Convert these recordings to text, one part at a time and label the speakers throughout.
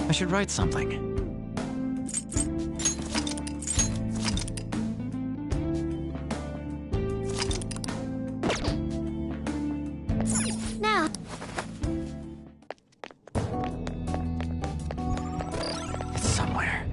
Speaker 1: I should write something.
Speaker 2: Now.
Speaker 1: It's somewhere.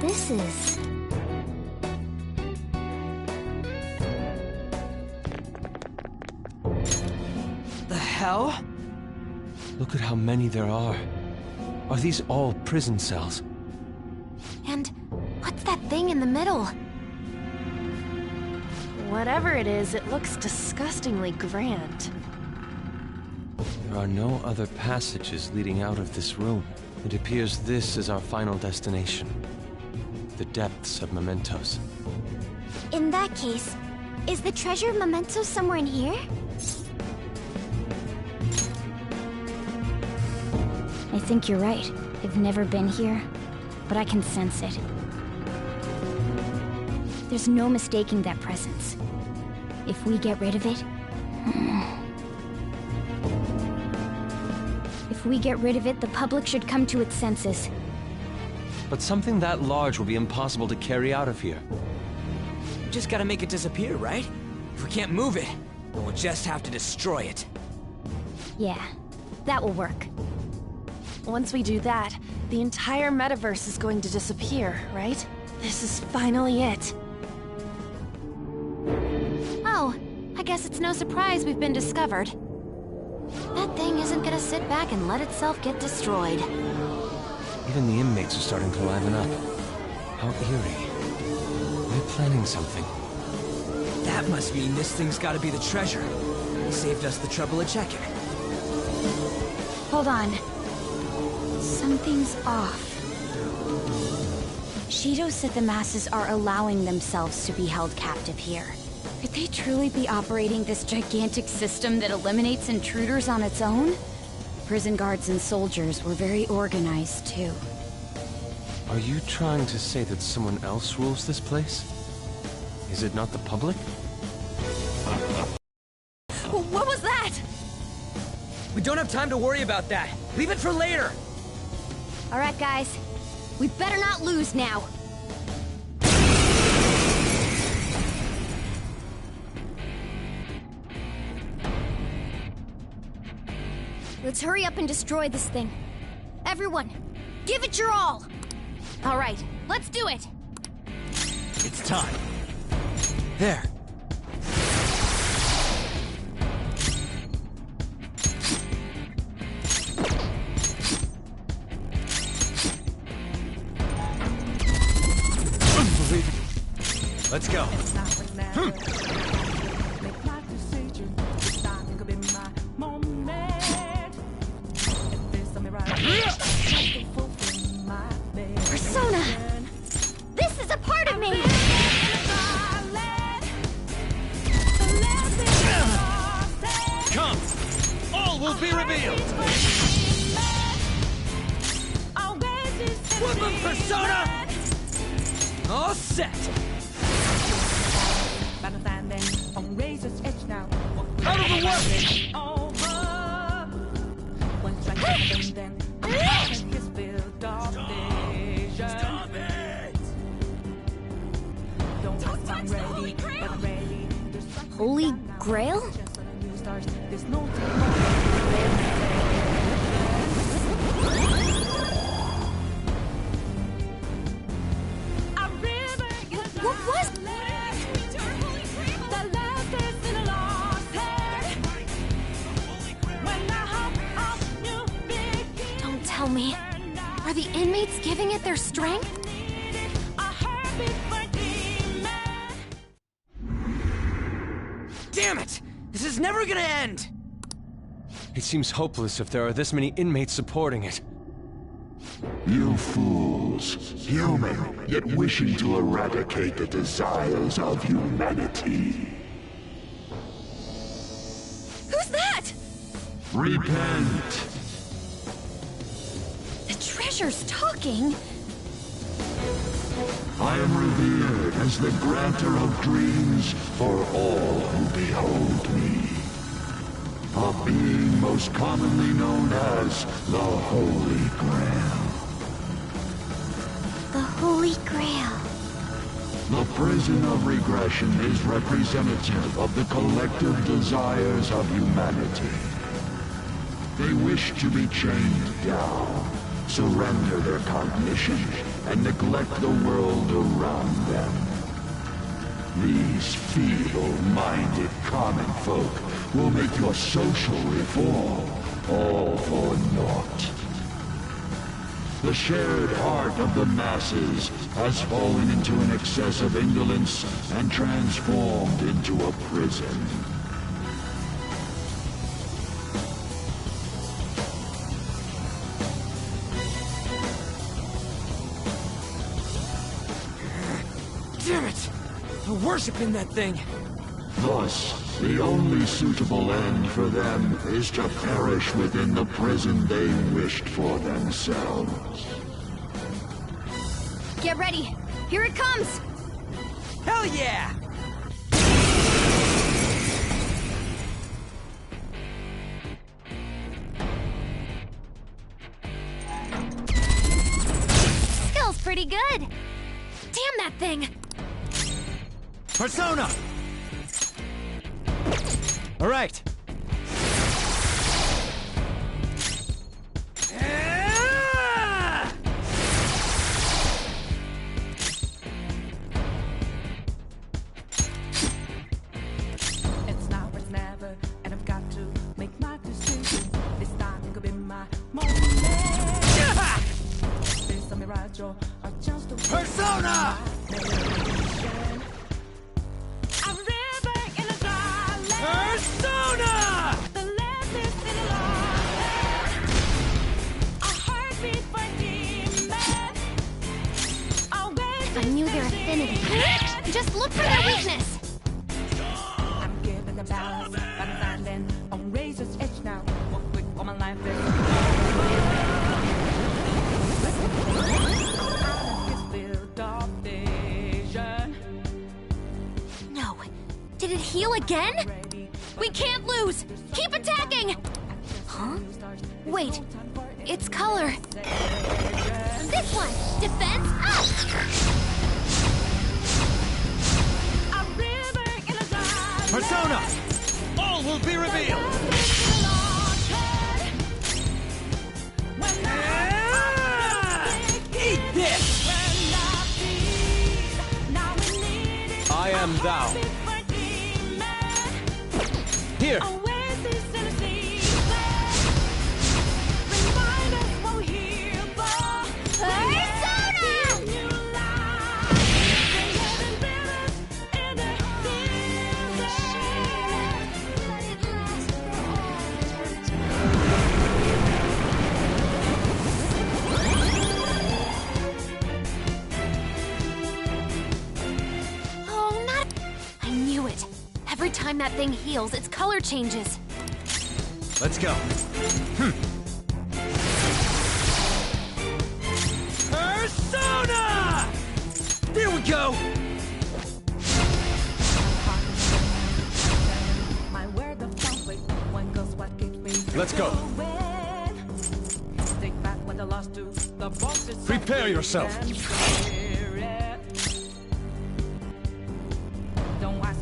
Speaker 2: This is...
Speaker 3: The hell?
Speaker 4: Look at how many there are. Are these all prison cells?
Speaker 2: And what's that thing in the middle?
Speaker 5: Whatever it is, it looks disgustingly grand.
Speaker 4: There are no other passages leading out of this room. It appears this is our final destination. The depths of Mementos.
Speaker 2: In that case, is the treasure memento somewhere in here?
Speaker 6: I think you're right. I've never been here, but I can sense it. There's no mistaking that presence. If we get rid of it... If we get rid of it, the public should come to its senses.
Speaker 4: But something that large will be impossible to carry out of here.
Speaker 3: We just gotta make it disappear, right? If we can't move it, then we'll just have to destroy it.
Speaker 6: Yeah, that will work.
Speaker 5: Once we do that, the entire metaverse is going to disappear, right? This is finally it.
Speaker 2: Oh, I guess it's no surprise we've been discovered. That thing isn't gonna sit back and let itself get destroyed.
Speaker 4: Even the inmates are starting to liven up. How eerie. They're planning something.
Speaker 3: That must mean this thing's gotta be the treasure. It saved us the trouble of checking.
Speaker 6: Hold on. Something's off. Shido said the masses are allowing themselves to be held captive here. Could they truly be operating this gigantic system that eliminates intruders on its own? Prison guards and soldiers were very organized, too.
Speaker 4: Are you trying to say that someone else rules this place? Is it not the public?
Speaker 5: What was that?
Speaker 3: We don't have time to worry about that. Leave it for later.
Speaker 2: All right, guys. We better not lose now. Let's hurry up and destroy this thing. Everyone, give it your all. All right, let's do it.
Speaker 1: It's time. There. Let's go.
Speaker 2: Persona! This is a part of me!
Speaker 1: Come! All will be revealed!
Speaker 3: Woodland Persona! All set! Out of the way!
Speaker 2: Holy Grail? What was Don't tell me. Are the inmates giving it their strength?
Speaker 3: Damn it! This is never gonna end!
Speaker 4: It seems hopeless if there are this many inmates supporting it.
Speaker 7: You fools. Human, yet wishing to eradicate the desires of humanity.
Speaker 2: Who's that?
Speaker 7: Repent!
Speaker 2: The treasure's talking.
Speaker 7: I am revered as the granter of dreams for all who behold me. A being most commonly known as the Holy Grail.
Speaker 2: The Holy Grail.
Speaker 7: The prison of regression is representative of the collective desires of humanity. They wish to be chained down, surrender their cognition, and neglect the world around them. These feeble-minded common folk will make your social reform all for naught. The shared heart of the masses has fallen into an excess of indolence and transformed into a prison.
Speaker 3: Damn it! I'm worshiping that thing!
Speaker 7: Thus, the only suitable end for them is to perish within the prison they wished for themselves.
Speaker 2: Get ready. Here it comes.
Speaker 3: Hell yeah!
Speaker 2: Skill's pretty good. Damn that thing.
Speaker 1: Persona! All right.
Speaker 8: It's now or it's never, and I've got to make my decision. This time could be my moment. This a mirage or just a
Speaker 1: Persona! Persona!
Speaker 8: The last is in a lie. A heartbeat for demon.
Speaker 2: I knew their affinity. Just look for their weakness.
Speaker 8: I'm giving the balance, but I'm standing on razor's edge now. What quick for my life is.
Speaker 2: No. Did it heal again? We can't lose! Keep attacking! Huh? Wait. It's color. This one! Defense up!
Speaker 1: Persona! All will be revealed!
Speaker 3: Eat this!
Speaker 4: I am thou. Here!
Speaker 2: Oh, not... I knew it. Every time that thing heals, its color changes.
Speaker 1: Let's go.
Speaker 3: Persona! There we go!
Speaker 1: Let's go. Prepare yourself.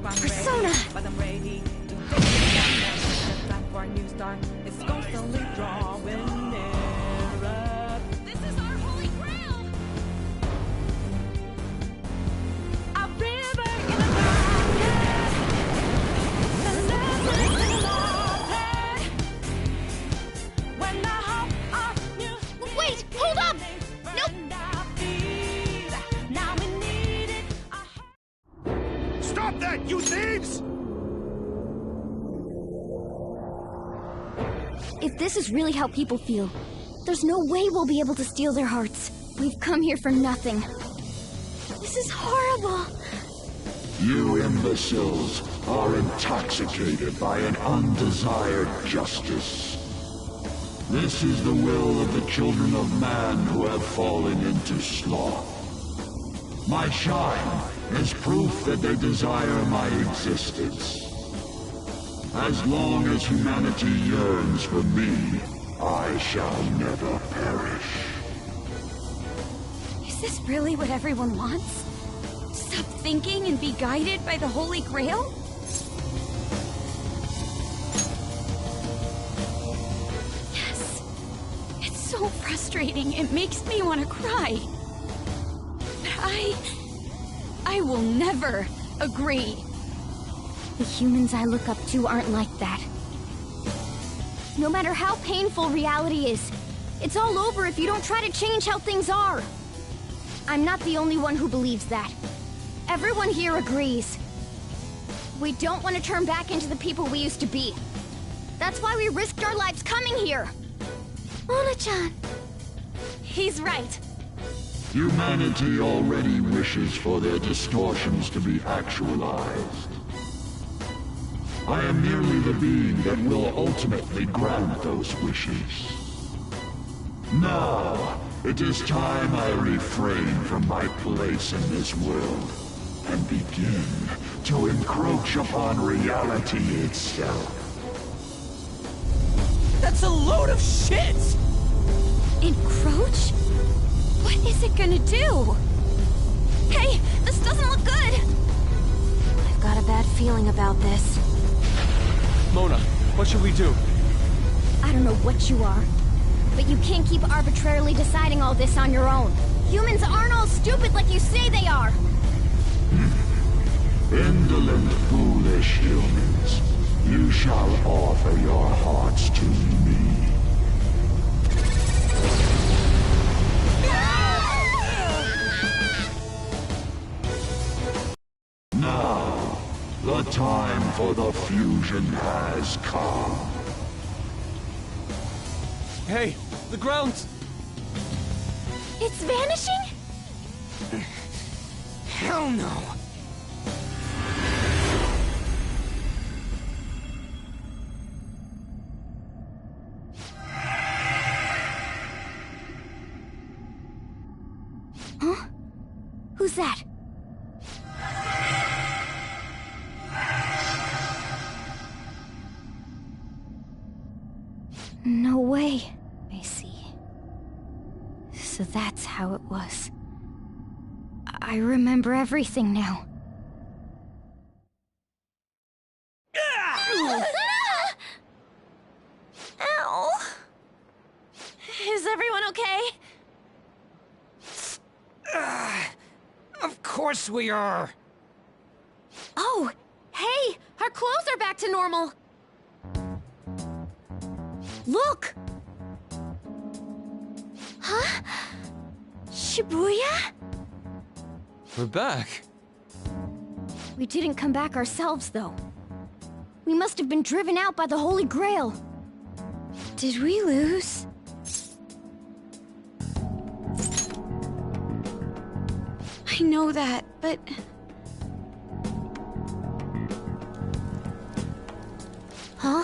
Speaker 2: Persona!
Speaker 8: But I'm ready to take it time for a new start. It's constantly drawing nearer.
Speaker 2: This is our holy grail!
Speaker 8: A river in the darkness. The love is in water. When the hope of new.
Speaker 2: Wait! Hold up! Nope!
Speaker 8: Now we need it.
Speaker 1: Stop that, you thieves!
Speaker 2: this is really how people feel. There's no way we'll be able to steal their hearts. We've come here for nothing. This is horrible.
Speaker 7: You imbeciles are intoxicated by an undesired justice. This is the will of the children of man who have fallen into sloth. My shine is proof that they desire my existence. As long as humanity yearns for me, I shall never perish.
Speaker 6: Is this really what everyone wants? Stop thinking and be guided by the Holy Grail? Yes. It's so frustrating. It makes me want to cry. But I will never agree.
Speaker 2: The humans I look up to aren't like that. No matter how painful reality is, it's all over if you don't try to change how things are. I'm not the only one who believes that. Everyone here agrees. We don't want to turn back into the people we used to be. That's why we risked our lives coming here. Mona-chan.
Speaker 6: He's right.
Speaker 7: Humanity already wishes for their distortions to be actualized. I am merely the being that will ultimately grant those wishes. Now, it is time I refrain from my place in this world and begin to encroach upon reality itself.
Speaker 3: That's a load of shit!
Speaker 6: Encroach? What is it gonna do? Hey, this doesn't look good!
Speaker 2: I've got a bad feeling about this.
Speaker 4: Mona, what should we do?
Speaker 2: I don't know what you are, but you can't keep arbitrarily deciding all this on your own. Humans aren't all stupid like you say they are!
Speaker 7: Indolent, foolish humans, you shall offer your hearts to me. Now, the time for the fusion has come.
Speaker 4: Hey, the ground!
Speaker 2: It's vanishing?
Speaker 3: Hell no!
Speaker 2: Huh? Who's that? No way. I see. So that's how it was. I remember everything now. Ow! Is everyone okay?
Speaker 3: Of course we are!
Speaker 2: Oh! Hey! Our clothes are back to normal! Look! Huh? Shibuya?
Speaker 4: We're back.
Speaker 2: We didn't come back ourselves, though. We must have been driven out by the Holy Grail. Did we lose?
Speaker 6: I know that, but...
Speaker 2: Huh?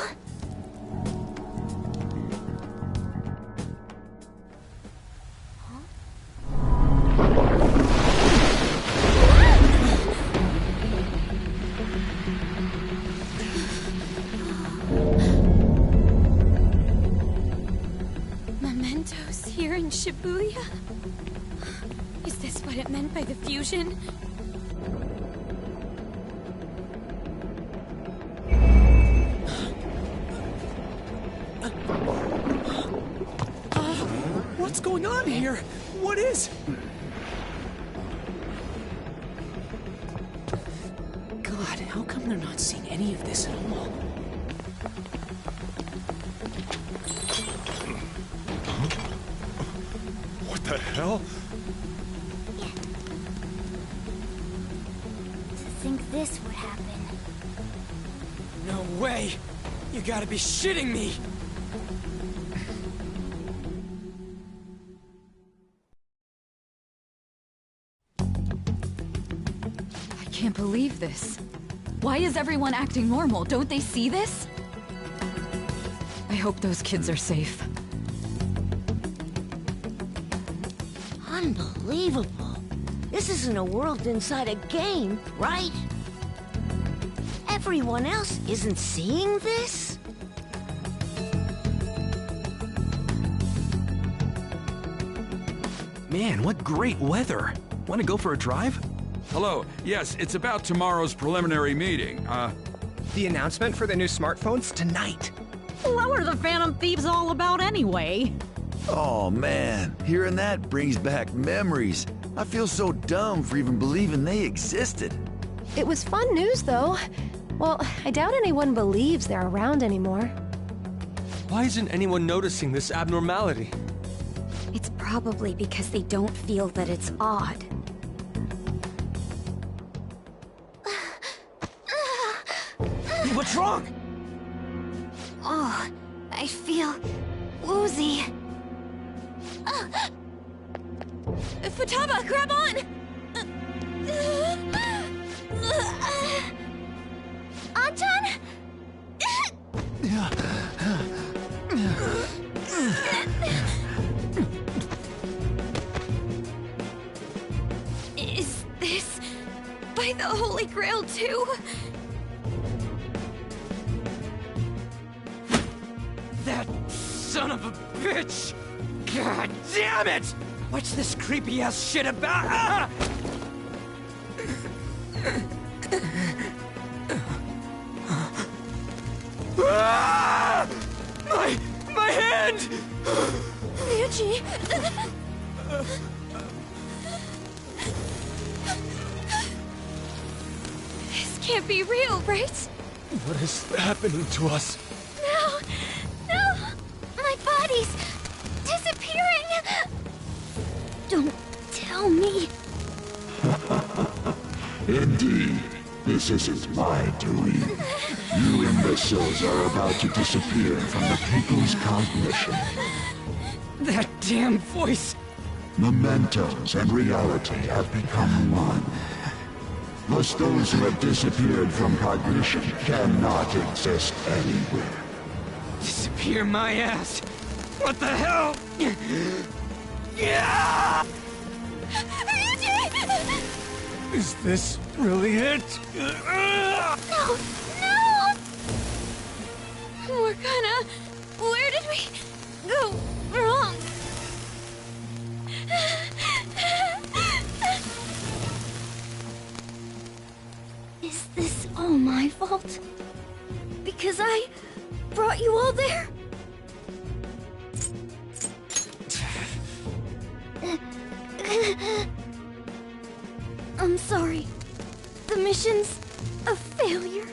Speaker 6: Mementos here in Shibuya? Is this what it meant by the fusion?
Speaker 3: What's going on here? What is... God, how come they're not seeing any of this at all?
Speaker 1: What the hell?
Speaker 2: To think this would happen.
Speaker 3: No way! You gotta be shitting me!
Speaker 6: can't believe this. Why is everyone acting normal? Don't they see this? I hope those kids are safe.
Speaker 9: Unbelievable. This isn't a world inside a game, right? Everyone else isn't seeing this?
Speaker 10: Man, what great weather. Want to go for a drive?
Speaker 11: Hello. Yes, it's about tomorrow's preliminary meeting.
Speaker 10: The announcement for the new smartphones tonight.
Speaker 12: What were the Phantom Thieves all about anyway?
Speaker 13: Oh man, hearing that brings back memories. I feel so dumb for even believing they existed.
Speaker 5: It was fun news, though. Well, I doubt anyone believes they're around anymore.
Speaker 4: Why isn't anyone noticing this abnormality?
Speaker 6: It's probably because they don't feel that it's odd.
Speaker 10: What's wrong?
Speaker 2: Oh, I feel woozy. Futaba, grab on! Anton? Is this by the Holy Grail too?
Speaker 3: That son of a bitch! God damn it! What's this creepy ass shit about? Ah! Ah! My hand!
Speaker 2: Ryuji! This can't be real, right?
Speaker 4: What is happening to us?
Speaker 2: No! No! My body's disappearing! Don't tell me.
Speaker 7: Indeed, this isn't my doing. You imbeciles are about to disappear from the people's cognition.
Speaker 3: That damn voice!
Speaker 7: Mementos and reality have become one. Thus those who have disappeared from cognition cannot exist anywhere.
Speaker 3: Disappear my ass! What the hell? Yeah!
Speaker 2: Ryuji!
Speaker 1: Is this really it?
Speaker 2: No! No! Morgana, where did we go wrong? Is this all my fault? Because I brought you all there? I'm sorry. The mission's a failure.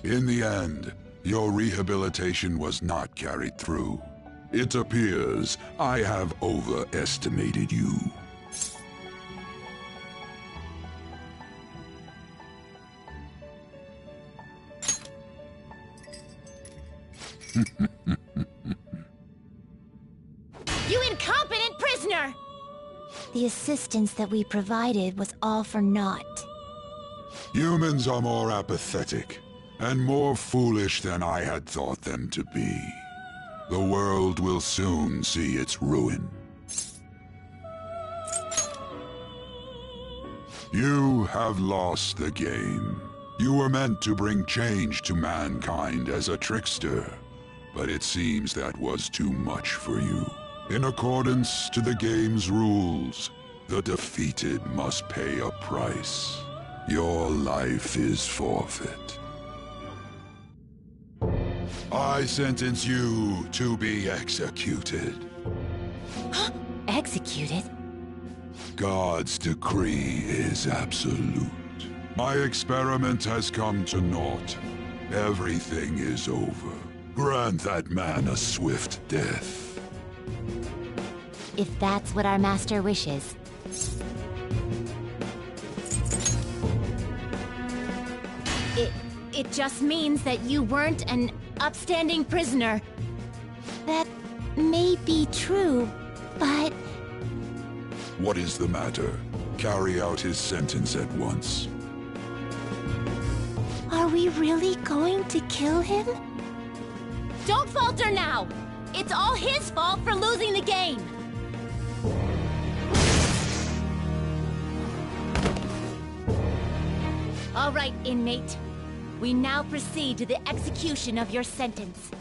Speaker 7: In the end, your rehabilitation was not carried through. It appears I have overestimated you.
Speaker 2: You incompetent prisoner! The assistance that we provided was all for naught.
Speaker 7: Humans are more apathetic, and more foolish than I had thought them to be. The world will soon see its ruin. You have lost the game. You were meant to bring change to mankind as a trickster, but it seems that was too much for you. In accordance to the game's rules, the defeated must pay a price. Your life is forfeit. I sentence you to be executed.
Speaker 6: Executed?
Speaker 7: God's decree is absolute. My experiment has come to naught. Everything is over. Grant that man a swift death.
Speaker 2: If that's what our master wishes. It just means that you weren't an upstanding prisoner. That may be true, but...
Speaker 7: What is the matter? Carry out his sentence at once.
Speaker 2: Are we really going to kill him? Don't falter now! It's all his fault for losing the game! All right, inmate. We now proceed to the execution of your sentence.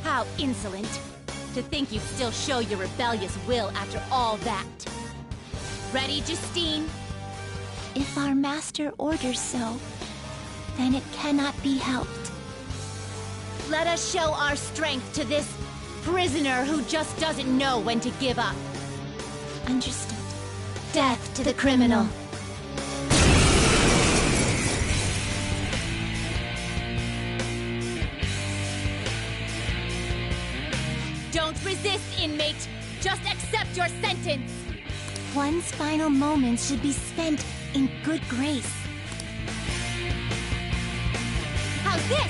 Speaker 2: How insolent. To think you'd still show your rebellious will after all that. Ready, Justine? If our master orders so, then it cannot be helped. Let us show our strength to this prisoner who just doesn't know when to give up. Understood. Death to the criminal. Don't resist, inmate. Just accept your sentence. One's final moments should be spent in good grace. How's this?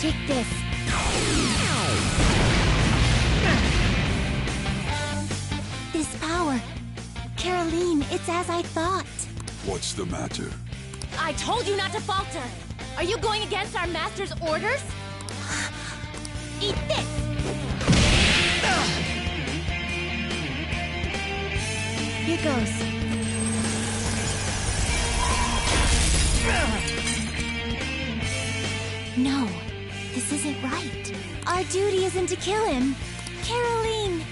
Speaker 2: Take this. This power. Caroline, it's as I thought.
Speaker 7: What's the matter?
Speaker 2: I told you not to falter. Are you going against our master's orders? Eat this! Here goes. No, this isn't right. Our duty isn't to kill him. Caroline!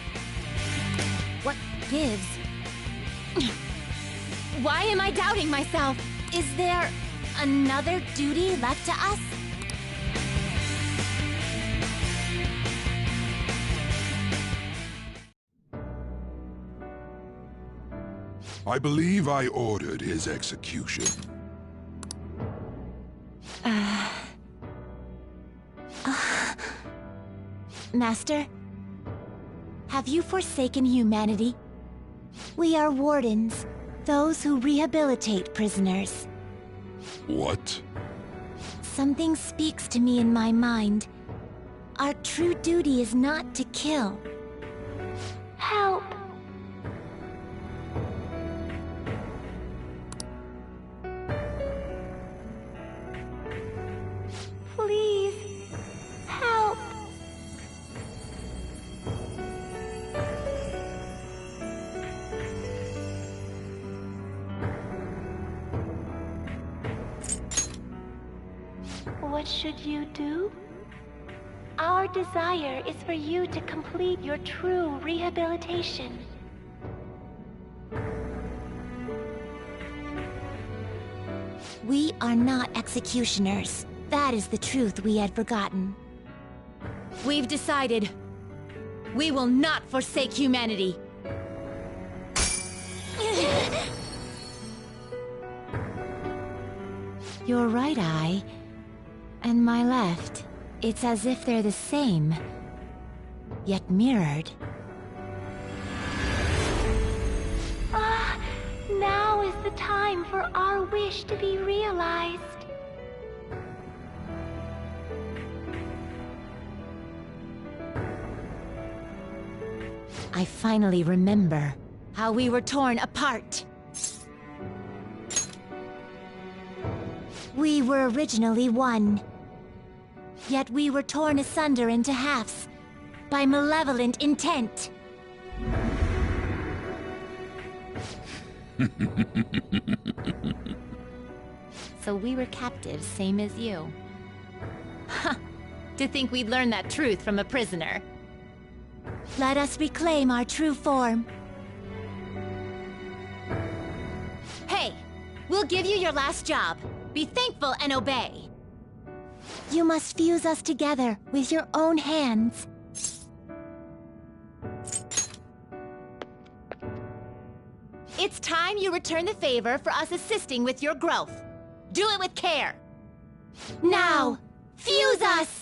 Speaker 2: What gives? Why am I doubting myself? Is there another duty left to us?
Speaker 7: I believe I ordered his execution.
Speaker 2: Master? Have you forsaken humanity? We are wardens, those who rehabilitate prisoners.
Speaker 7: What?
Speaker 2: Something speaks to me in my mind. Our true duty is not to kill. Help! Please, help! What should you do? Our desire is for you to complete your true rehabilitation. We are not executioners. That is the truth we had forgotten. We've decided. We will not forsake humanity. Your right eye and my left. It's as if they're the same, yet mirrored. Ah, now is the time for our wish to be realized. I finally remember how we were torn apart.
Speaker 14: We were originally one. Yet we were torn asunder into halves by malevolent intent.
Speaker 5: So we were captives, same as you. Ha! To think we'd learn that truth from a prisoner.
Speaker 14: Let us reclaim our true form.
Speaker 2: Hey! We'll give you your last job. Be thankful and obey.
Speaker 14: You must fuse us together with your own hands.
Speaker 2: It's time you return the favor for us assisting with your growth. Do it with care.
Speaker 14: Now, fuse us!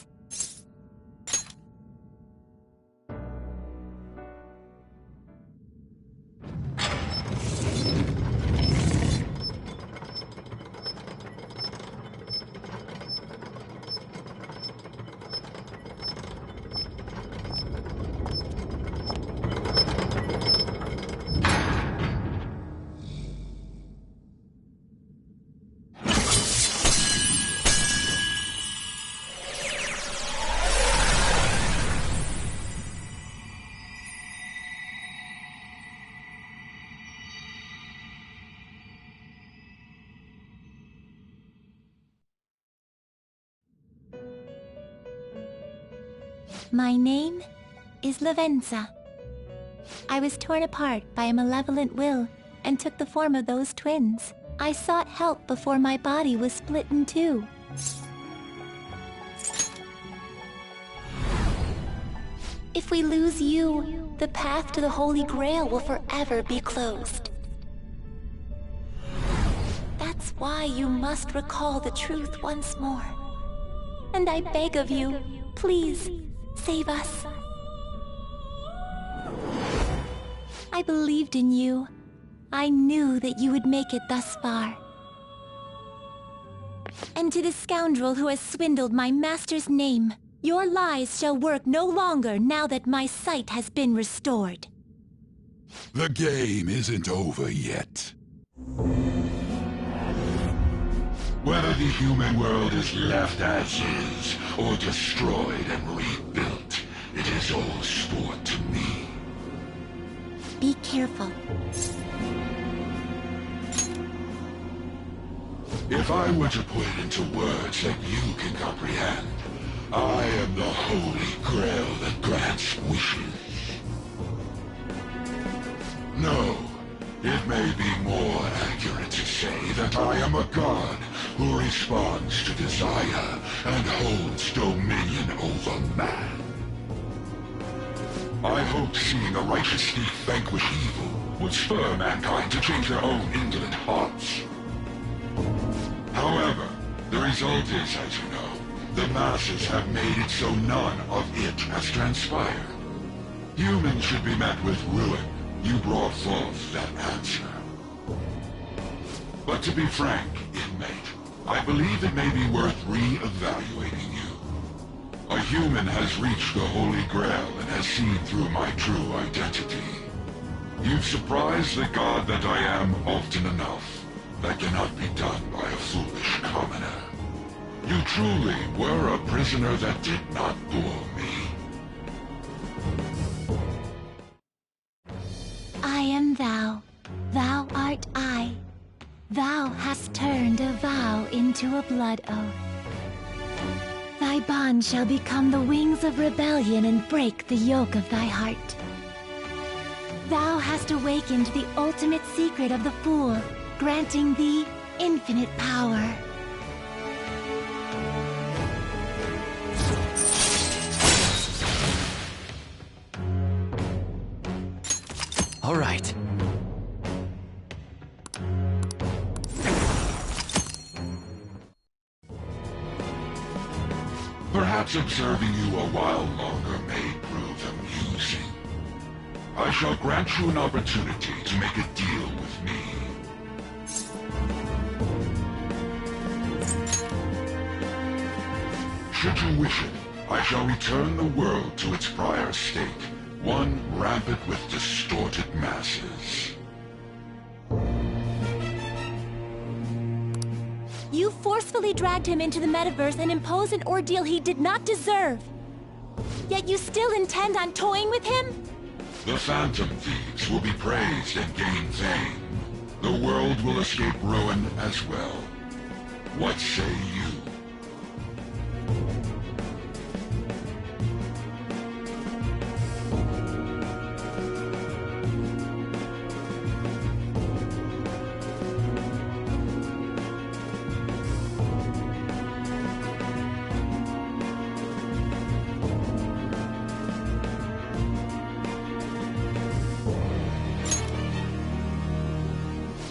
Speaker 14: My name is Lavenza. I was torn apart by a malevolent will and took the form of those twins. I sought help before my body was split in two. If we lose you, the path to the Holy Grail will forever be closed. That's why you must recall the truth once more. And I beg of you, please, save us. I believed in you. I knew that you would make it thus far. And to the scoundrel who has swindled my master's name, your lies shall work no longer now that my sight has been restored.
Speaker 7: The game isn't over yet. Whether the human world is left as is, or destroyed and rebuilt, it is all sport to me.
Speaker 14: Be careful.
Speaker 7: If I were to put it into words that you can comprehend, I am the Holy Grail that grants wishes. No, it may be more accurate to say that I am a god who responds to desire and holds dominion over man. I hoped seeing the righteous thief vanquish evil would spur mankind to change their own indolent hearts. However, the result is, as you know, the masses have made it so none of it has transpired. Humans should be met with ruin. You brought forth that answer. But to be frank, inmate, I believe it may be worth re-evaluating you. A human has reached the Holy Grail and has seen through my true identity. You've surprised the god that I am often enough. That cannot be done by a foolish commoner. You truly were a prisoner that did not bore me.
Speaker 14: I am thou. Thou art I. Thou hast turned a vow into a blood oath. Thy bond shall become the wings of rebellion and break the yoke of thy heart. Thou hast awakened the ultimate secret of the Fool, granting thee infinite power.
Speaker 4: All right.
Speaker 7: Perhaps observing you a while longer may prove amusing. I shall grant you an opportunity to make a deal with me. Should you wish it, I shall return the world to its prior state, one rampant with distorted masses.
Speaker 14: You forcefully dragged him into the metaverse and imposed an ordeal he did not deserve. Yet you still intend on toying with him?
Speaker 7: The Phantom Thieves will be praised and gain fame. The world will escape ruin as well. What say you?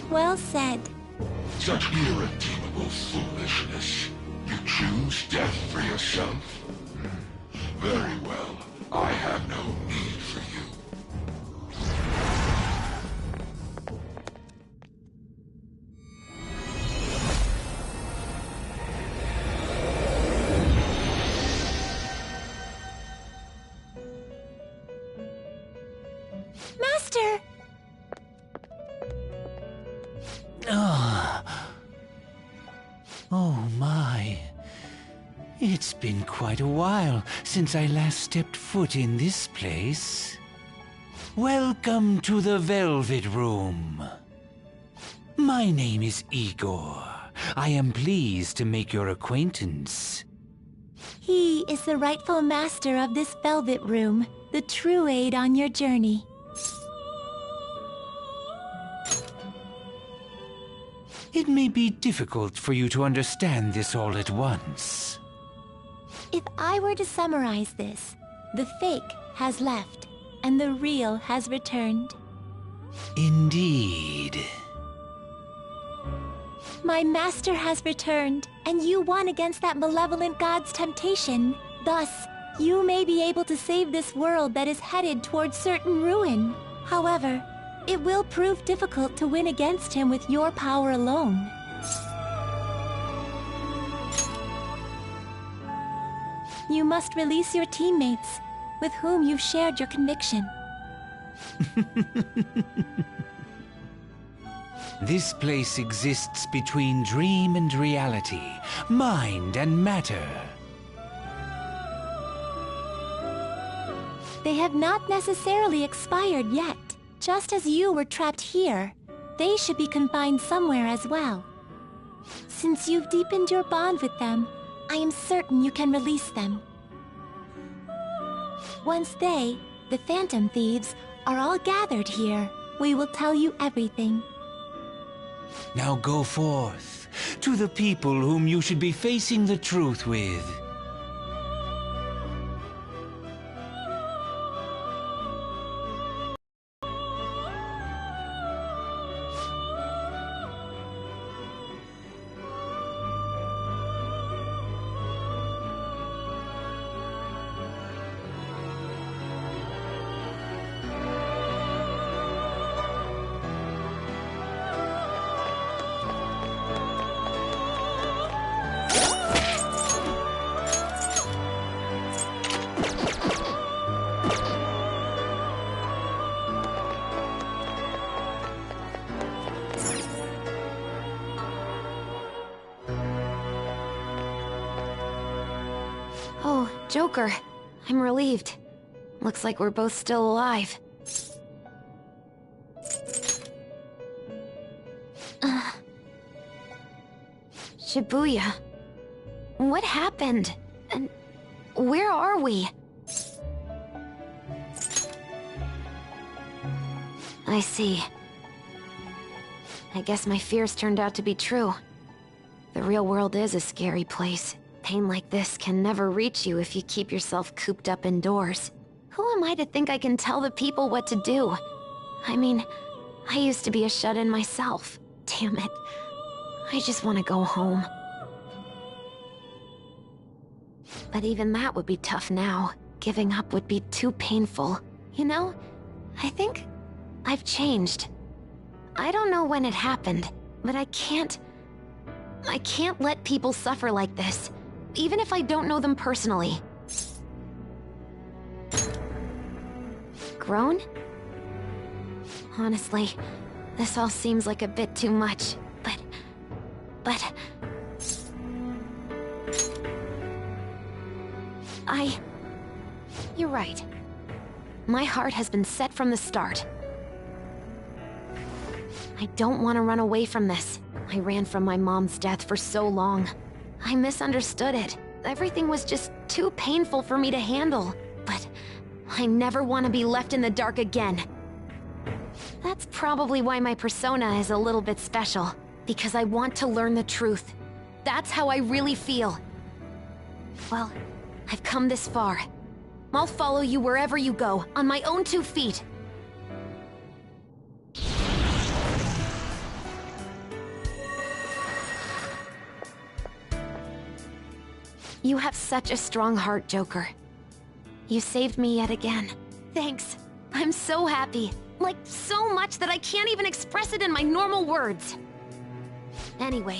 Speaker 14: Well said.
Speaker 7: Such irredeemable foolishness. You choose death for yourself? Very well. I have no need for you.
Speaker 14: Master!
Speaker 15: Oh my. It's been quite a while since I last stepped foot in this place. Welcome to the Velvet Room. My name is Igor. I am pleased to make your acquaintance.
Speaker 14: He is the rightful master of this Velvet Room, the true aid on your journey.
Speaker 15: It may be difficult for you to understand this all at once.
Speaker 14: If I were to summarize this, the fake has left, and the real has returned.
Speaker 15: Indeed.
Speaker 14: My master has returned, and you won against that malevolent god's temptation. Thus, you may be able to save this world that is headed towards certain ruin. However, it will prove difficult to win against him with your power alone. You must release your teammates, with whom you've shared your conviction.
Speaker 15: This place exists between dream and reality, mind and matter.
Speaker 14: They have not necessarily expired yet. Just as you were trapped here, they should be confined somewhere as well. Since you've deepened your bond with them, I am certain you can release them. Once they, the Phantom Thieves, are all gathered here, we will tell you everything.
Speaker 15: Now go forth, to the people whom you should be facing the truth with.
Speaker 6: Oh, Joker. I'm relieved. Looks like we're both still alive. Shibuya. What happened? And where are we? I see. I guess my fears turned out to be true. The real world is a scary place. Pain like this can never reach you if you keep yourself cooped up indoors. Who am I to think I can tell the people what to do? I mean, I used to be a shut-in myself. Damn it. I just want to go home. But even that would be tough now. Giving up would be too painful. You know, I think I've changed. I don't know when it happened, but I can't let people suffer like this, even if I don't know them personally. Grown? Honestly, this all seems like a bit too much, but
Speaker 2: You're right. My heart has been set from the start. I don't want to run away from this. I ran from my mom's death for so long. I misunderstood it. Everything was just too painful for me to handle. But I never want to be left in the dark again. That's probably why my persona is a little bit special. Because I want to learn the truth. That's how I really feel. Well, I've come this far. I'll follow you wherever you go, on my own 2 feet. You have such a strong heart, Joker. You saved me yet again. Thanks. I'm so happy. Like, so much that I can't even express it in my normal words. Anyway,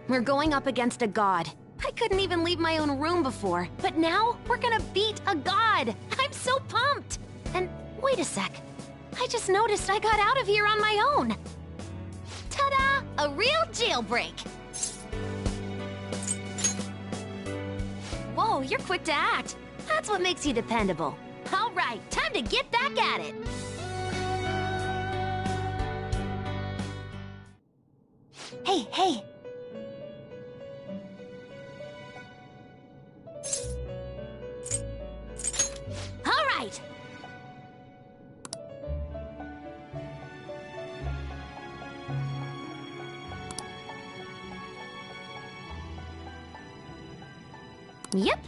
Speaker 2: we're going up against a god. I couldn't even leave my own room before, but now we're gonna beat a god! I'm so pumped! And wait a sec. I just noticed I got out of here on my own. Ta-da! A real jailbreak! Whoa, you're quick to act. That's what makes you dependable. All right, time to get back at it. Hey. All right. Yep.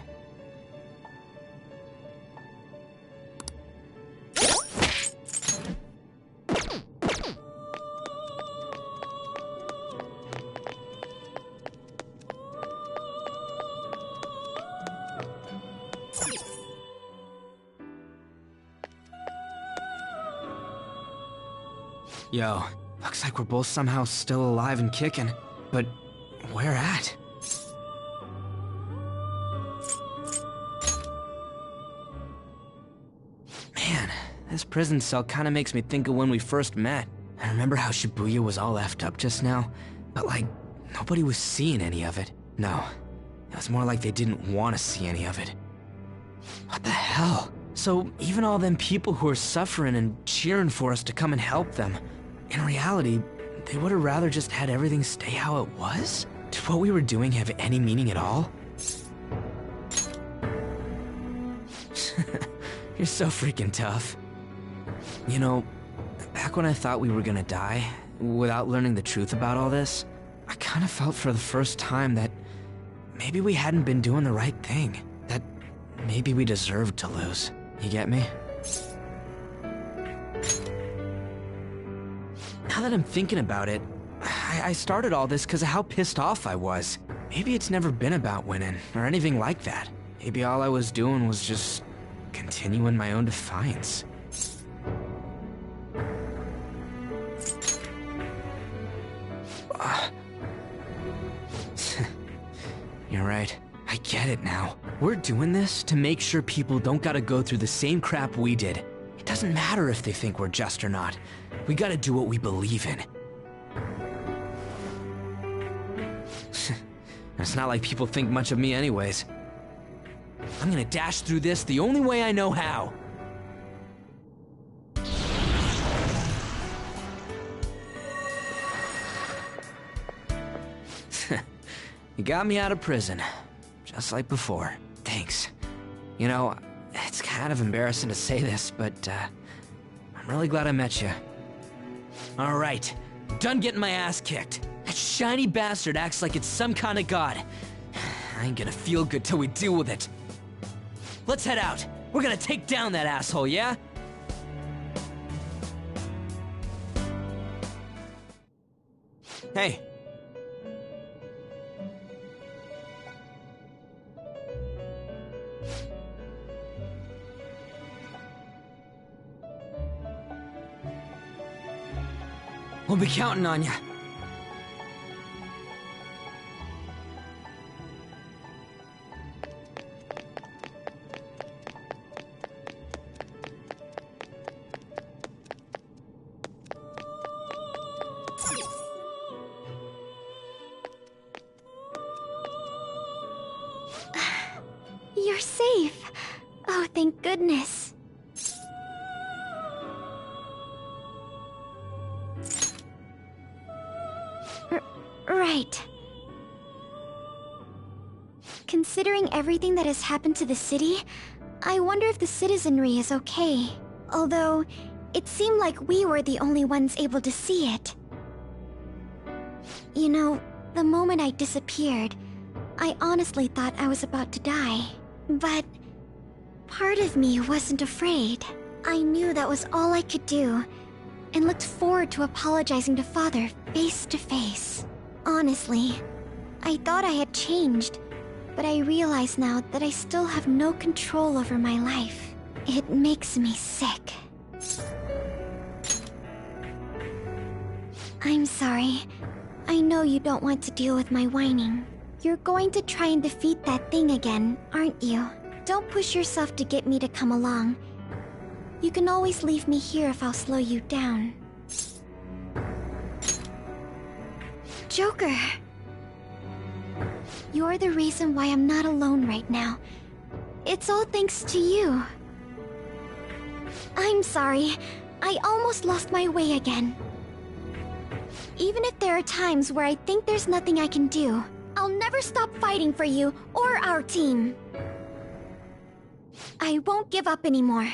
Speaker 3: Yo, looks like we're both somehow still alive and kicking. But where at? Man, this prison cell kinda makes me think of when we first met. I remember how Shibuya was all effed up just now, but like, nobody was seeing any of it. No, it was more like they didn't want to see any of it. What the hell? So even all them people who are suffering and cheering for us to come and help them, in reality, they would have rather just had everything stay how it was? Did what we were doing have any meaning at all? You're so freaking tough. You know, back when I thought we were gonna die, without learning the truth about all this, I kind of felt for the first time that maybe we hadn't been doing the right thing. That maybe we deserved to lose. You get me? Now that I'm thinking about it, I started all this because of how pissed off I was. Maybe it's never been about winning, or anything like that. Maybe all I was doing was just continuing my own defiance. You're right. I get it now. We're doing this to make sure people don't gotta go through the same crap we did. It doesn't matter if they think we're just or not. We gotta do what we believe in. It's not like people think much of me anyways. I'm gonna dash through this the only way I know how. You got me out of prison, just like before. Thanks. You know, it's kind of embarrassing to say this, but I'm really glad I met you. All right, done getting my ass kicked. That shiny bastard acts like it's some kind of god. I ain't gonna feel good till we deal with it. Let's head out. We're gonna take down that asshole, yeah? Hey. We'll be counting on you.
Speaker 2: You're
Speaker 14: You're safe. Oh, thank goodness. Right. Considering everything that has happened to the city, I wonder if the citizenry is okay. Although, it seemed like we were the only ones able to see it. You know, the moment I disappeared, I honestly thought I was about to die. But part of me wasn't afraid. I knew that was all I could do, and looked forward to apologizing to Father face to face. Honestly, I thought I had changed, but I realize now that I still have no control over my life. It makes me sick. I'm sorry. I know you don't want to deal with my whining. You're going to try and defeat that thing again, aren't you? Don't push yourself to get me to come along. You can always leave me here if I'll slow you down. Joker! You're the reason why I'm not alone right now. It's all thanks to you. I'm sorry. I almost lost my way again. Even if there are times where I think there's nothing I can do, I'll never stop fighting for you or our team. I won't give up anymore.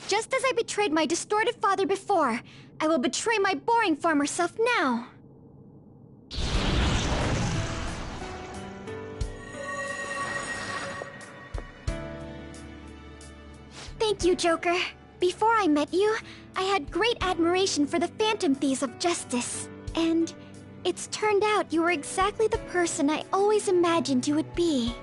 Speaker 14: Just as I betrayed my distorted father before, I will betray my boring former self now. Thank you, Joker. Before I met you, I had great admiration for the Phantom Thieves of Justice. And it's turned out you were exactly the person I always imagined you would be.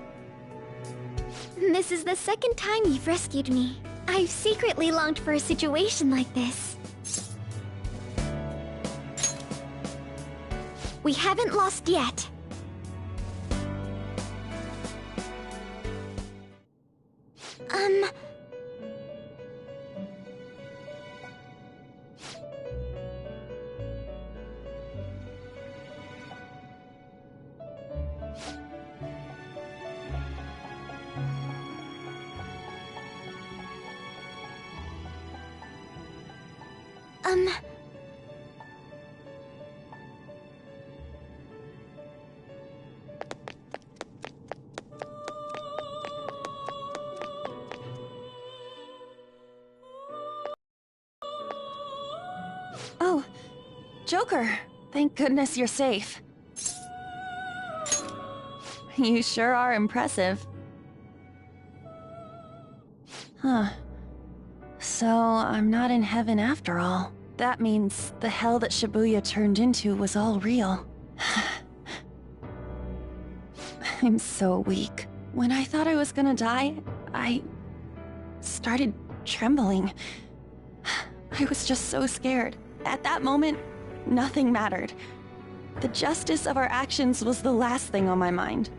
Speaker 14: This is the second time you've rescued me. I've secretly longed for a situation like this. We haven't lost yet.
Speaker 16: Oh, Joker. Thank goodness you're safe. You sure are impressive. Huh. So, I'm not in heaven after all. That means the hell that Shibuya turned into was all real. I'm so weak. When I thought I was gonna die, I started trembling. I was just so scared. At that moment, nothing mattered. The justice of our actions was the last thing on my mind.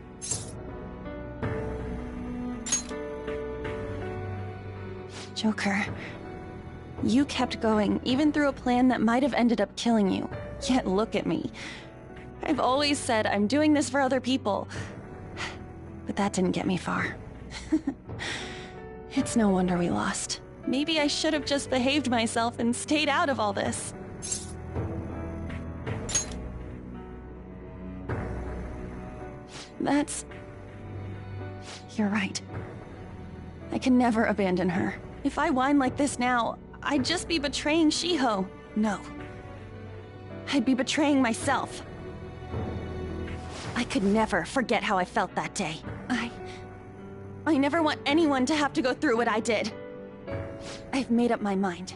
Speaker 16: Joker, you kept going, even through a plan that might have ended up killing you. Yet look at me. I've always said I'm doing this for other people. But that didn't get me far. It's no wonder we lost. Maybe I should have just behaved myself and stayed out of all this. You're right. I can never abandon her. If I whine like this now, I'd just be betraying Shiho. No. I'd be betraying myself. I could never forget how I felt that day. I never want anyone to have to go through what I did. I've made up my mind.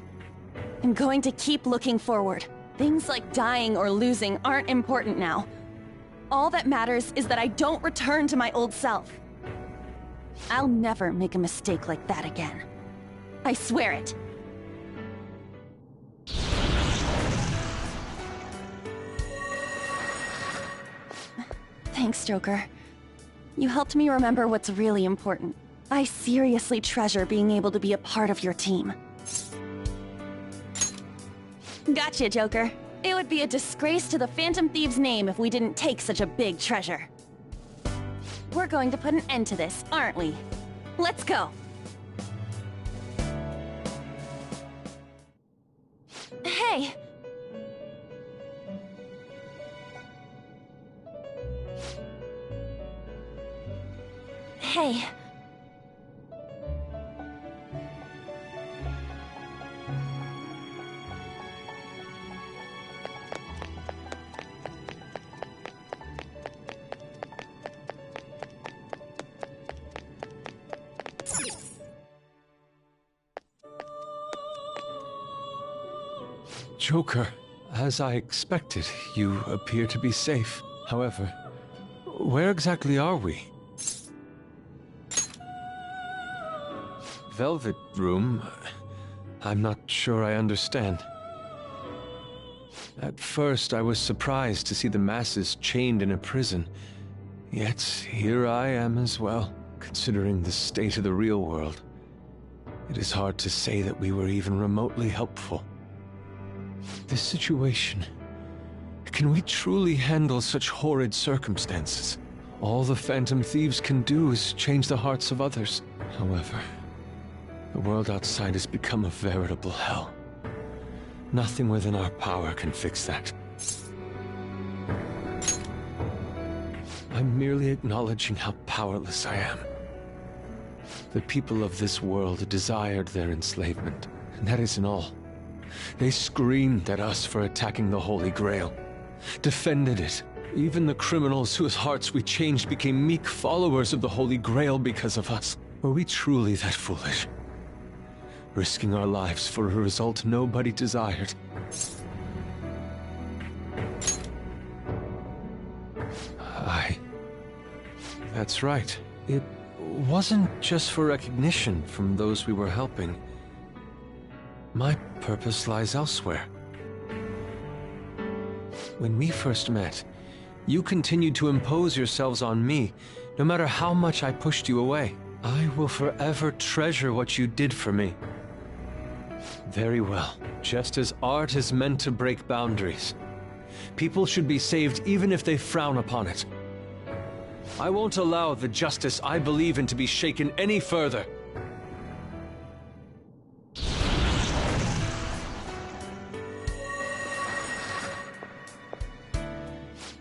Speaker 16: I'm going to keep looking forward. Things like dying or losing aren't important now. All that matters is that I don't return to my old self. I'll never make a mistake like that again. I swear it. Thanks, Joker. You helped me remember what's really important. I seriously treasure being able to be a part of your team. Gotcha, Joker. It would be a disgrace to the Phantom Thieves' name if we didn't take such a big treasure. We're going to put an end to this, aren't we? Let's go! Hey! Hey.
Speaker 4: Joker, as I expected, you appear to be safe. However, where exactly are we? Velvet Room? I'm not sure I understand. At first, I was surprised to see the masses chained in a prison. Yet, here I am as well, considering the state of the real world. It is hard to say that we were even remotely helpful. This situation... Can we truly handle such horrid circumstances? All the Phantom Thieves can do is change the hearts of others. However, the world outside has become a veritable hell. Nothing within our power can fix that. I'm merely acknowledging how powerless I am. The people of this world desired their enslavement, and that isn't all. They screamed at us for attacking the Holy Grail, defended it. Even the criminals whose hearts we changed became meek followers of the Holy Grail because of us. Were we truly that foolish? Risking our lives for a result nobody desired. That's right. It wasn't just for recognition from those we were helping. My purpose lies elsewhere. When we first met, you continued to impose yourselves on me, no matter how much I pushed you away. I will forever treasure what you did for me. Very well. Just as art is meant to break boundaries, people should be saved even if they frown upon it. I won't allow the justice I believe in to be shaken any further.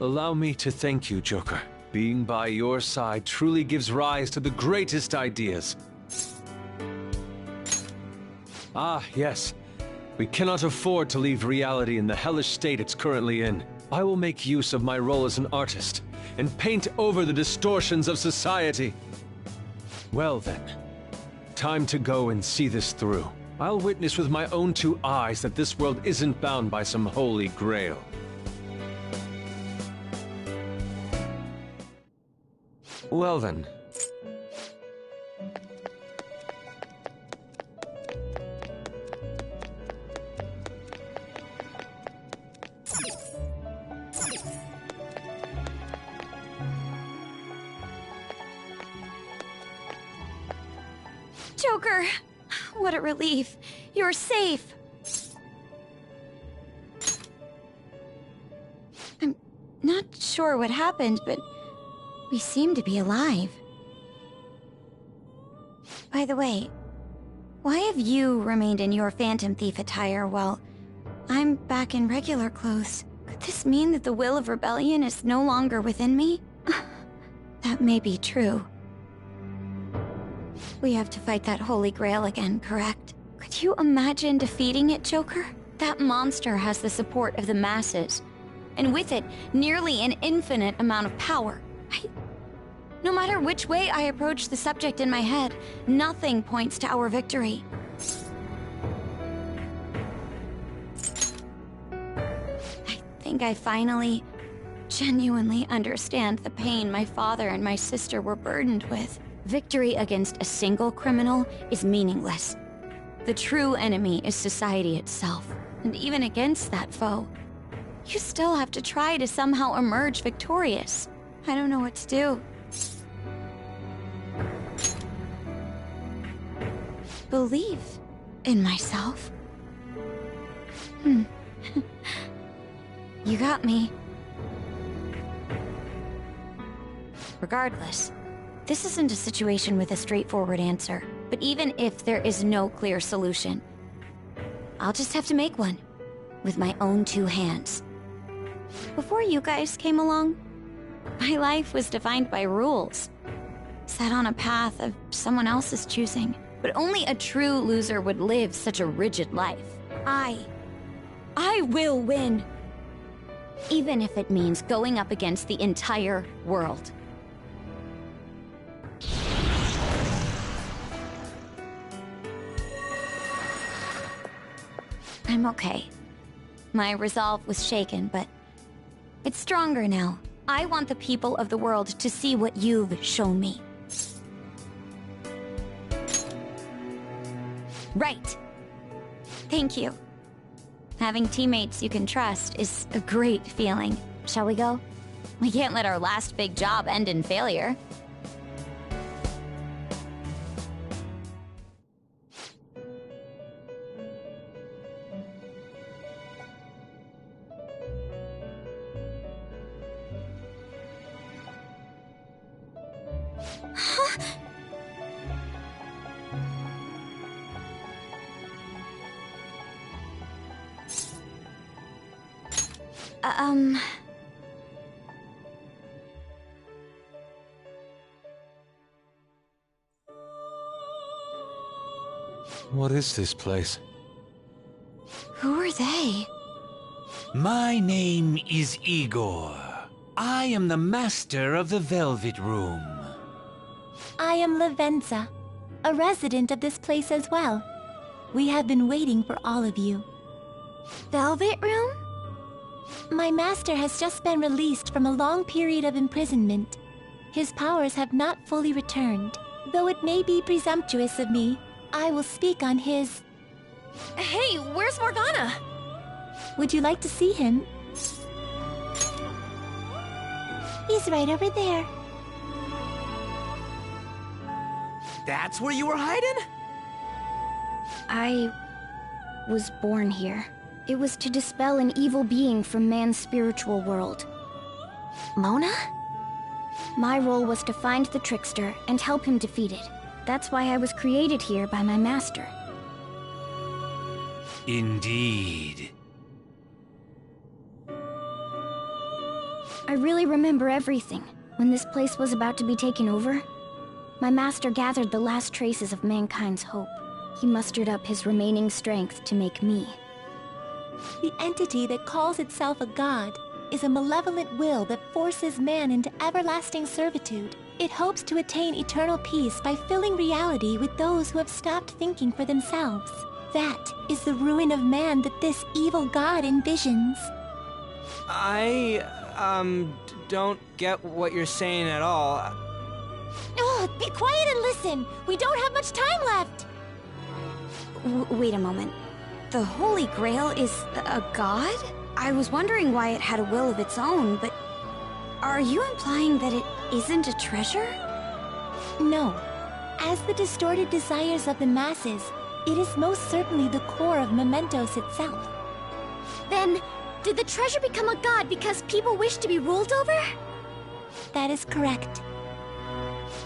Speaker 4: Allow me to thank you, Joker. Being by your side truly gives rise to the greatest ideas. Ah, yes. We cannot afford to leave reality in the hellish state it's currently in. I will make use of my role as an artist and paint over the distortions of society. Well then, time to go and see this through. I'll witness with my own two eyes that this world isn't bound by some holy grail. Well then.
Speaker 6: Joker! What a relief. You're safe. I'm not sure what happened, but we seem to be alive. By the way, why have you remained in your Phantom Thief attire while I'm back in regular clothes? Could this mean that the will of rebellion is no longer within me? That may be true. We have to fight that Holy Grail again, correct? Could you imagine defeating it, Joker? That monster has the support of the masses, and with it, nearly an infinite amount of power. No matter which way I approach the subject in my head, nothing points to our victory. I think I finally, genuinely understand the pain my father and my sister were burdened with. Victory against a single criminal is meaningless. The true enemy is society itself, and even against that foe, you still have to try to somehow emerge victorious. I don't know what to do. Believe in myself. You got me. Regardless, This isn't a situation with a straightforward answer, but even if there is no clear solution, I'll just have to make one, with my own 2 hands. Before you guys came along, my life was defined by rules. Set on a path of someone else's choosing, but only a true loser would live such a rigid life. I will win! Even if it means going up against the entire world. I'm okay. My resolve was shaken, but it's stronger now. I want the people of the world to see what you've shown me. Right. Thank you. Having teammates you can trust is a great feeling. Shall we go? We can't let our last big job end in failure.
Speaker 4: What is this place?
Speaker 6: Who are they?
Speaker 15: My name is Igor. I am the master of the Velvet Room.
Speaker 14: I am Lavenza, a resident of this place as well. We have been waiting for all of you.
Speaker 6: Velvet Room?
Speaker 14: My master has just been released from a long period of imprisonment. His powers have not fully returned. Though it may be presumptuous of me, I will speak on his...
Speaker 2: Hey, where's Morgana?
Speaker 14: Would you like to see him? He's right over there.
Speaker 3: That's where you were hiding?
Speaker 6: I was born here. It was to dispel an evil being from man's spiritual world. Mona? My role was to find the trickster and help him defeat it. That's why I was created here by my master.
Speaker 15: Indeed.
Speaker 6: I really remember everything. When this place was about to be taken over, my master gathered the last traces of mankind's hope. He mustered up his remaining strength to make me.
Speaker 14: The entity that calls itself a god is a malevolent will that forces man into everlasting servitude. It hopes to attain eternal peace by filling reality with those who have stopped thinking for themselves. That is the ruin of man that this evil god envisions.
Speaker 3: I, don't get what you're saying at all.
Speaker 14: Oh, be quiet and listen! We don't have much time left!
Speaker 6: Wait a moment. The Holy Grail is a god? I was wondering why it had a will of its own, but... Are you implying that it isn't a treasure?
Speaker 14: No. As the distorted desires of the masses, it is most certainly the core of Mementos itself.
Speaker 2: Then, did the treasure become a god because people wish to be ruled over?
Speaker 14: That is correct.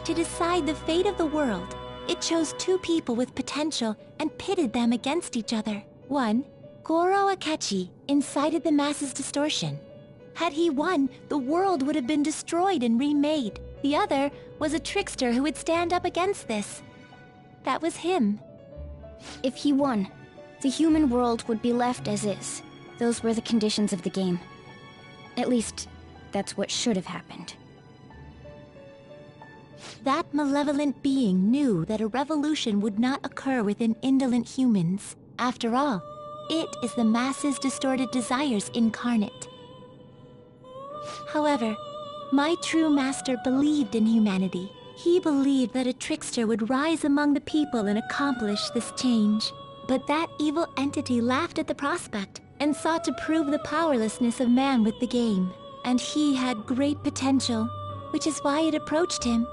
Speaker 14: To decide the fate of the world, it chose 2 people with potential and pitted them against each other. One, Goro Akechi, incited the masses' distortion. Had he won, the world would have been destroyed and remade. The other was a trickster who would stand up against this. That was him.
Speaker 6: If he won, the human world would be left as is. Those were the conditions of the game. At least, that's what should have happened.
Speaker 14: That malevolent being knew that a revolution would not occur within indolent humans. After all, it is the masses' distorted desires incarnate. However, my true master believed in humanity. He believed that a trickster would rise among the people and accomplish this change. But that evil entity laughed at the prospect and sought to prove the powerlessness of man with the game. And he had great potential, which is why it approached him.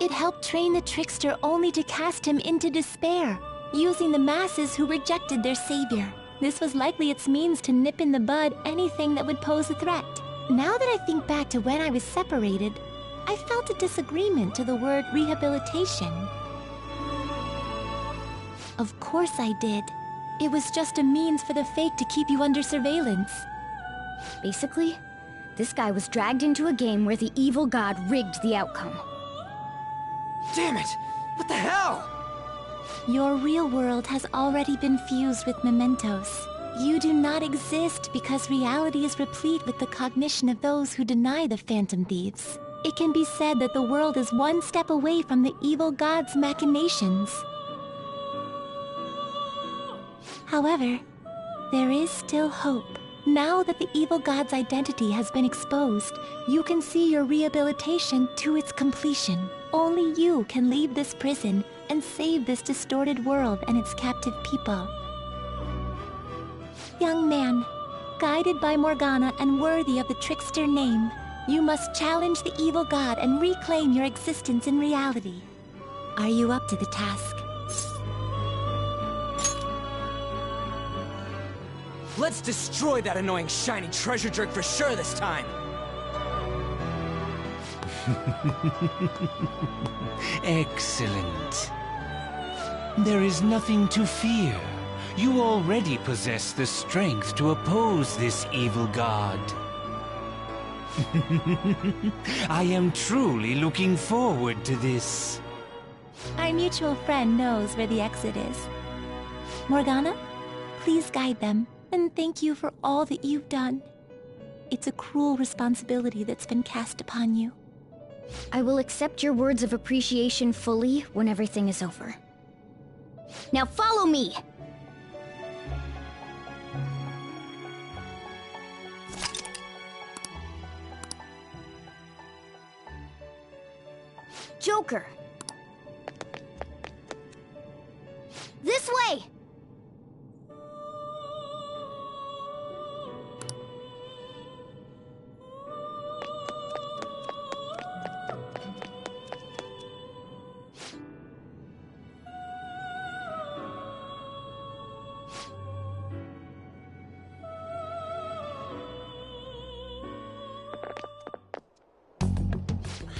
Speaker 14: It helped train the trickster only to cast him into despair, using the masses who rejected their savior. This was likely its means to nip in the bud anything that would pose a threat. Now that I think back to when I was separated, I felt a disagreement to the word rehabilitation. Of course I did. It was just a means for the Fake to keep you under surveillance.
Speaker 6: Basically, this guy was dragged into a game where the evil god rigged the outcome.
Speaker 3: Damn it! What the hell?
Speaker 14: Your real world has already been fused with mementos. You do not exist because reality is replete with the cognition of those who deny the Phantom Thieves. It can be said that the world is one step away from the evil god's machinations. However, there is still hope. Now that the evil god's identity has been exposed, you can see your rehabilitation to its completion. Only you can leave this prison and save this distorted world and its captive people. Young man, guided by Morgana and worthy of the trickster name, you must challenge the evil god and reclaim your existence in reality. Are you up to the task?
Speaker 3: Let's destroy that annoying shiny treasure jerk for sure this time!
Speaker 15: Excellent. There is nothing to fear. You already possess the strength to oppose this evil god. I am truly looking forward to this.
Speaker 14: Our mutual friend knows where the exit is. Morgana, please guide them, and thank you for all that you've done. It's a cruel responsibility that's been cast upon you.
Speaker 6: I will accept your words of appreciation fully when everything is over. Now follow me! Joker! This way!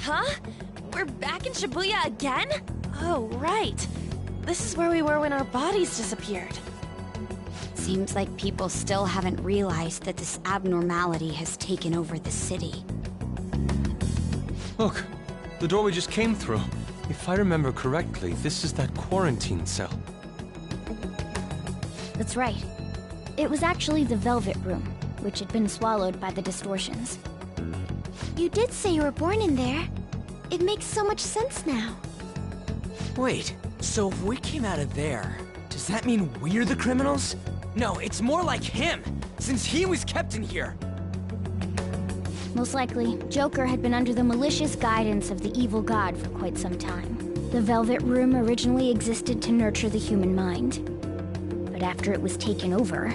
Speaker 16: Huh? We're back in Shibuya again? Oh, right. This is where we were when our bodies disappeared.
Speaker 6: Seems like people still haven't realized that this abnormality has taken over the city.
Speaker 4: Look, the door we just came through. If I remember correctly, this is that quarantine cell.
Speaker 6: That's right. It was actually the Velvet Room, which had been swallowed by the distortions. You did say you were born in there. It makes so much sense now.
Speaker 3: Wait, so if we came out of there, does that mean we're the criminals? No, it's more like him, since he was kept in here.
Speaker 6: Most likely, Joker had been under the malicious guidance of the evil god for quite some time. The Velvet Room originally existed to nurture the human mind. But after it was taken over,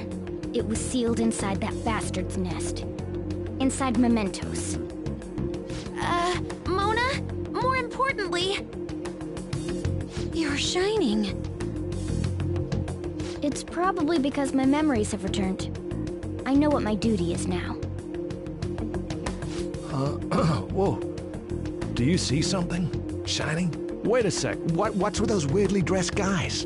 Speaker 6: it was sealed inside that bastard's nest. Inside mementos.
Speaker 2: Mona? More importantly...
Speaker 6: You're shining. It's probably because my memories have returned. I know what my duty is now.
Speaker 1: Whoa. Do you see something? Shining? Wait a sec. What's with those weirdly dressed guys?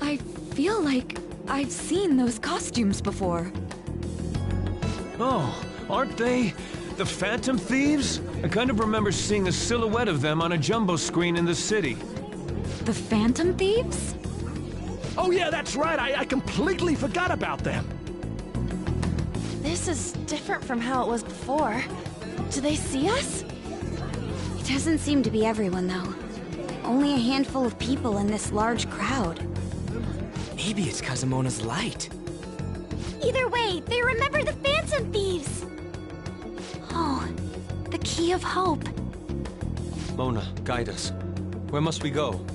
Speaker 16: I feel like I've seen those costumes before.
Speaker 4: Oh, aren't they the Phantom Thieves? I kind of remember seeing a silhouette of them on a jumbo screen in the city.
Speaker 16: The Phantom Thieves?
Speaker 1: Oh yeah, that's right. I completely forgot about them.
Speaker 16: This is different from how it was before. Do they see us?
Speaker 6: It doesn't seem to be everyone, though. Only a handful of people in this large crowd.
Speaker 3: Maybe it's Kazumona's light.
Speaker 2: Either way, they remember the Phantom Thieves!
Speaker 16: Oh, the key of hope.
Speaker 4: Mona, guide us. Where must we go?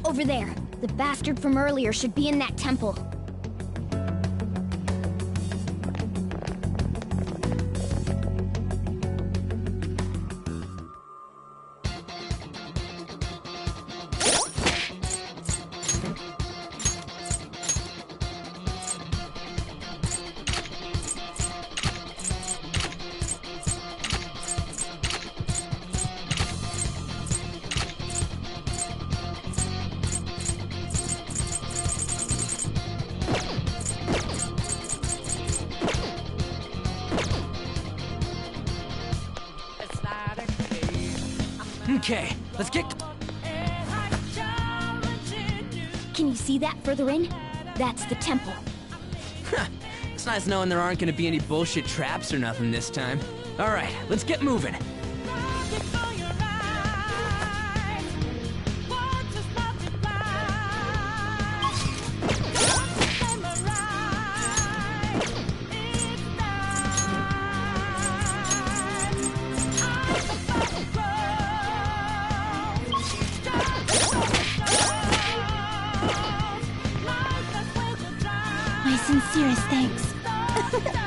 Speaker 6: Over there. The bastard from earlier should be in that temple.
Speaker 3: Okay, let's get...
Speaker 6: Can you see that further in? That's the temple.
Speaker 3: It's nice knowing there aren't gonna be any bullshit traps or nothing this time. Alright, let's get moving.
Speaker 14: My sincerest thanks.